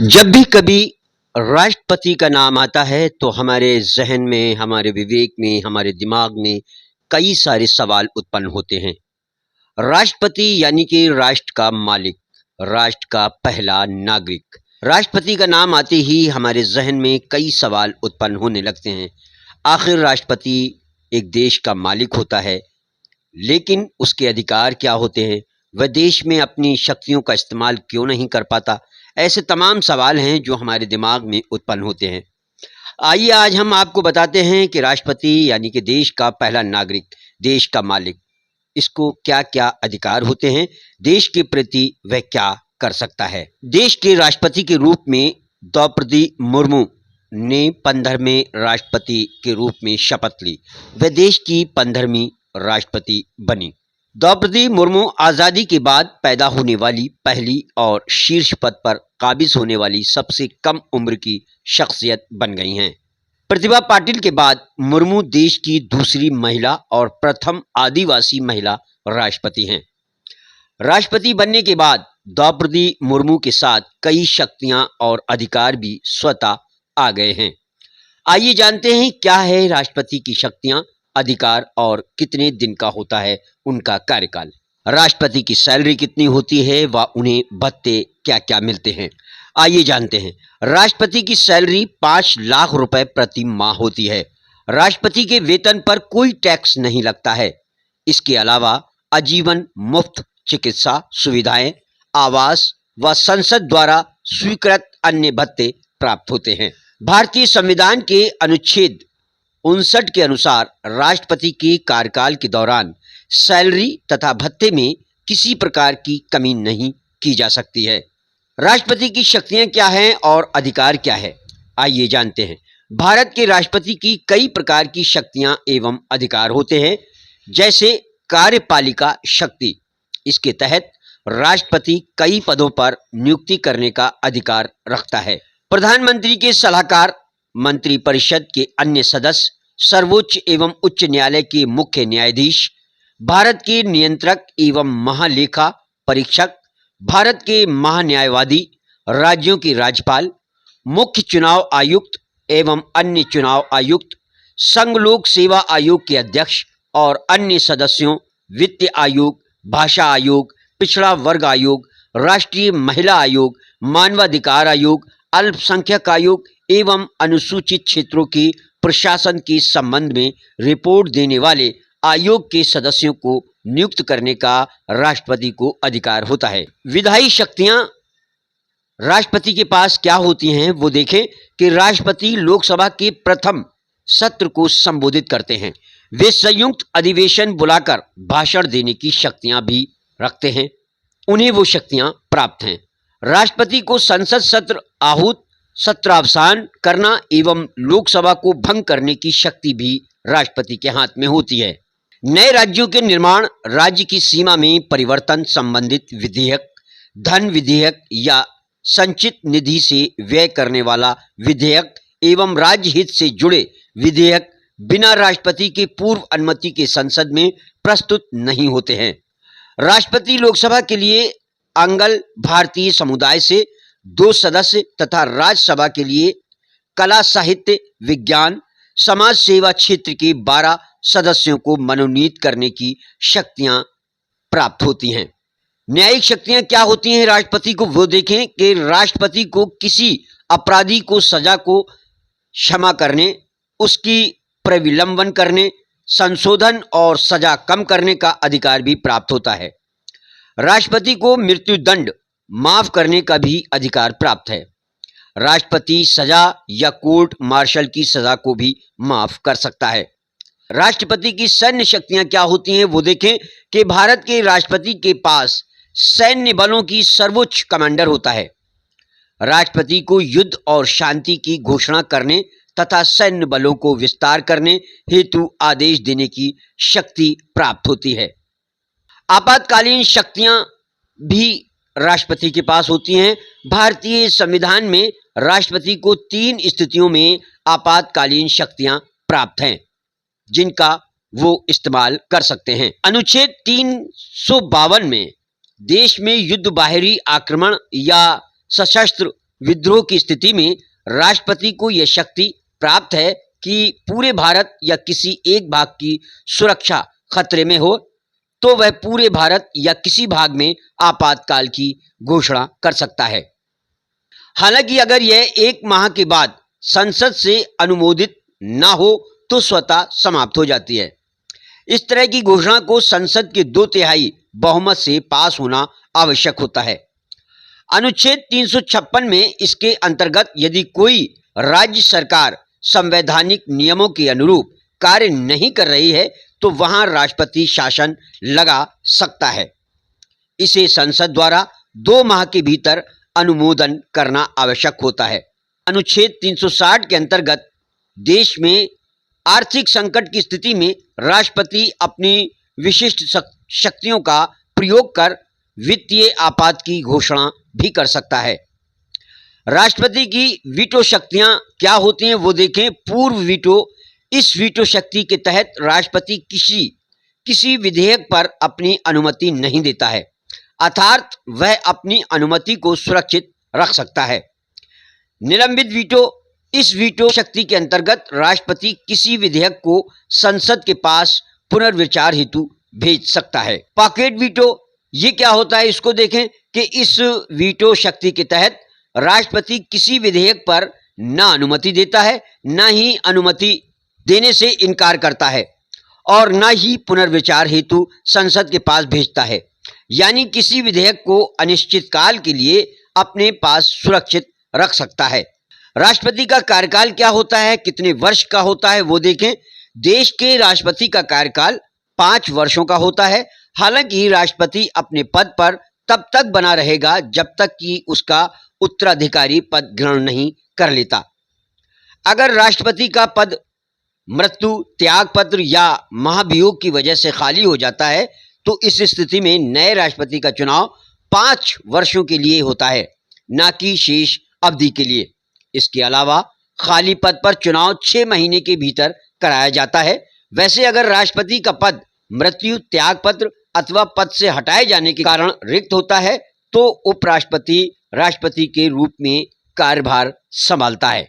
जब भी कभी राष्ट्रपति का नाम आता है तो हमारे जहन में, हमारे विवेक में, हमारे दिमाग में कई सारे सवाल उत्पन्न होते हैं। राष्ट्रपति यानी कि राष्ट्र का मालिक, राष्ट्र का पहला नागरिक। राष्ट्रपति का नाम आते ही हमारे जहन में कई सवाल उत्पन्न होने लगते हैं। आखिर राष्ट्रपति एक देश का मालिक होता है, लेकिन उसके अधिकार क्या होते हैं? वह देश में अपनी शक्तियों का इस्तेमाल क्यों नहीं कर पाता? ऐसे तमाम सवाल हैं जो हमारे दिमाग में उत्पन्न होते हैं। आइए आज हम आपको बताते हैं कि राष्ट्रपति यानी कि देश का पहला नागरिक, देश का मालिक, इसको क्या क्या अधिकार होते हैं, देश के प्रति वह क्या कर सकता है। देश के राष्ट्रपति के रूप में द्रौपदी मुर्मू ने 15वें राष्ट्रपति के रूप में शपथ ली। वह देश की 15वीं राष्ट्रपति बनी। द्रौपदी मुर्मू आज़ादी के बाद पैदा होने वाली पहली और शीर्ष पद पर काबिज होने वाली सबसे कम उम्र की शख्सियत बन गई हैं। प्रतिभा पाटिल के बाद मुर्मू देश की दूसरी महिला और प्रथम आदिवासी महिला राष्ट्रपति हैं। राष्ट्रपति बनने के बाद द्रौपदी मुर्मू के साथ कई शक्तियां और अधिकार भी स्वतः आ गए हैं। आइए जानते हैं क्या है राष्ट्रपति की शक्तियां, अधिकार और कितने दिन का होता है उनका कार्यकाल। राष्ट्रपति की सैलरी कितनी होती है व उन्हें भत्ते क्या क्या मिलते हैं, आइए जानते हैं। राष्ट्रपति की सैलरी 5 लाख रुपए प्रति माह होती है। राष्ट्रपति के वेतन पर कोई टैक्स नहीं लगता है। इसके अलावा आजीवन मुफ्त चिकित्सा सुविधाएं, आवास व संसद द्वारा स्वीकृत अन्य भत्ते प्राप्त होते हैं। भारतीय संविधान के अनुच्छेद 59 के अनुसार राष्ट्रपति के कार्यकाल के दौरान सैलरी तथा भत्ते में किसी प्रकार की कमी नहीं की जा सकती है। राष्ट्रपति की शक्तियां क्या हैं और अधिकार क्या है, आइए जानते हैं। भारत के राष्ट्रपति की कई प्रकार की शक्तियां एवं अधिकार होते हैं, जैसे कार्यपालिका शक्ति। इसके तहत राष्ट्रपति कई पदों पर नियुक्ति करने का अधिकार रखता है। प्रधानमंत्री के सलाहकार, मंत्रिपरिषद के अन्य सदस्य, सर्वोच्च एवं उच्च न्यायालय के मुख्य न्यायाधीश, भारत के नियंत्रक एवं महालेखा परीक्षक, भारत के महान्यायवादी, राज्यों के राज्यपाल, मुख्य चुनाव आयुक्त एवं अन्य चुनाव आयुक्त, संघ लोक सेवा आयोग के अध्यक्ष और अन्य सदस्यों, वित्त आयोग, भाषा आयोग, पिछड़ा वर्ग आयोग, राष्ट्रीय महिला आयोग, मानवाधिकार आयोग, अल्पसंख्यक आयोग एवं अनुसूचित क्षेत्रों की प्रशासन के संबंध में रिपोर्ट देने वाले आयोग के सदस्यों को नियुक्त करने का राष्ट्रपति को अधिकार होता है। विधायी शक्तियां राष्ट्रपति के पास क्या होती हैं वो देखें कि राष्ट्रपति लोकसभा के प्रथम सत्र को संबोधित करते हैं। वे संयुक्त अधिवेशन बुलाकर भाषण देने की शक्तियां भी रखते हैं। उन्हें वो शक्तियां प्राप्त हैं। राष्ट्रपति को संसद सत्र आहूत, सत्रावसान करना एवं लोकसभा को भंग करने की शक्ति भी राष्ट्रपति के हाथ में होती है। नए राज्यों के निर्माण, राज्य की सीमा में परिवर्तन संबंधित विधेयक, धन विधेयक या संचित निधि से व्यय करने वाला विधेयक एवं राज्य हित से जुड़े विधेयक बिना राष्ट्रपति के पूर्व अनुमति के संसद में प्रस्तुत नहीं होते हैं। राष्ट्रपति लोकसभा के लिए अंगल भारतीय समुदाय से 2 सदस्य तथा राज्यसभा के लिए कला, साहित्य, विज्ञान, समाज सेवा क्षेत्र के 12 सदस्यों को मनोनीत करने की शक्तियां प्राप्त होती हैं। न्यायिक शक्तियां क्या होती हैं राष्ट्रपति को, वो देखें कि राष्ट्रपति को किसी अपराधी को सजा को क्षमा करने, उसकी प्रविलंबन करने, संशोधन और सजा कम करने का अधिकार भी प्राप्त होता है। राष्ट्रपति को मृत्युदंड माफ करने का भी अधिकार प्राप्त है। राष्ट्रपति सजा या कोर्ट मार्शल की सजा को भी माफ कर सकता है। राष्ट्रपति की सैन्य शक्तियां क्या होती हैं वो देखें कि भारत के राष्ट्रपति के पास सैन्य बलों की सर्वोच्च कमांडर होता है। राष्ट्रपति को युद्ध और शांति की घोषणा करने तथा सैन्य बलों को विस्तार करने हेतु आदेश देने की शक्ति प्राप्त होती है। आपातकालीन शक्तियां भी राष्ट्रपति के पास होती हैं। भारतीय संविधान में राष्ट्रपति को 3 स्थितियों में आपातकालीन शक्तियां प्राप्त हैं, जिनका वो इस्तेमाल कर सकते हैं। अनुच्छेद 352 में देश में युद्ध, बाहरी आक्रमण या सशस्त्र विद्रोह की स्थिति में राष्ट्रपति को यह शक्ति प्राप्त है कि पूरे भारत या किसी एक भाग की सुरक्षा खतरे में हो तो वह पूरे भारत या किसी भाग में आपातकाल की घोषणा कर सकता है। हालांकि अगर यह 1 माह के बाद संसद से अनुमोदित ना हो तो स्वतः समाप्त हो जाती है। इस तरह की घोषणा को संसद के 2/3 बहुमत से पास होना आवश्यक होता है। अनुच्छेद 356 में इसके अंतर्गत यदि कोई राज्य सरकार संवैधानिक नियमों के अनुरूप कार्य नहीं कर रही है तो वहां राष्ट्रपति शासन लगा सकता है। इसे संसद द्वारा 2 माह के भीतर अनुमोदन करना आवश्यक होता है। अनुच्छेद 360 के अंतर्गत देश में आर्थिक संकट की स्थिति में राष्ट्रपति अपनी विशिष्ट शक्तियों का प्रयोग कर वित्तीय आपात की घोषणा भी कर सकता है। राष्ट्रपति की वीटो शक्तियां क्या होती हैं वो देखें। पूर्व वीटो, इस वीटो शक्ति के तहत राष्ट्रपति किसी विधेयक पर अपनी अनुमति नहीं देता है, अर्थात वह अपनी अनुमति को सुरक्षित रख सकता है। निलंबित वीटो, इस वीटो शक्ति के अंतर्गत राष्ट्रपति किसी विधेयक को संसद के पास पुनर्विचार हेतु भेज सकता है। पॉकेट वीटो, ये क्या होता है इसको देखें कि इस वीटो शक्ति के तहत राष्ट्रपति किसी विधेयक पर ना अनुमति देता है, ना ही अनुमति देने से इनकार करता है और ना ही पुनर्विचार हेतु संसद के पास भेजता है। यानी किसी विधेयक को अनिश्चित काल के लिए अपने पास सुरक्षित रख सकता है। राष्ट्रपति का कार्यकाल क्या होता है, कितने वर्ष का होता है वो देखें। देश के राष्ट्रपति का कार्यकाल 5 वर्षों का होता है। हालांकि राष्ट्रपति अपने पद पर तब तक बना रहेगा जब तक कि उसका उत्तराधिकारी पद ग्रहण नहीं कर लेता। अगर राष्ट्रपति का पद मृत्यु, त्यागपत्र या महाभियोग की वजह से खाली हो जाता है तो इस स्थिति में नए राष्ट्रपति का चुनाव 5 वर्षों के लिए होता है, ना कि शेष अवधि के लिए। इसके अलावा खाली पद पर चुनाव 6 महीने के भीतर कराया जाता है। वैसे अगर राष्ट्रपति का पद मृत्यु, त्यागपत्र अथवा पद से हटाए जाने के कारण रिक्त होता है तो उपराष्ट्रपति राष्ट्रपति के रूप में कार्यभार संभालता है।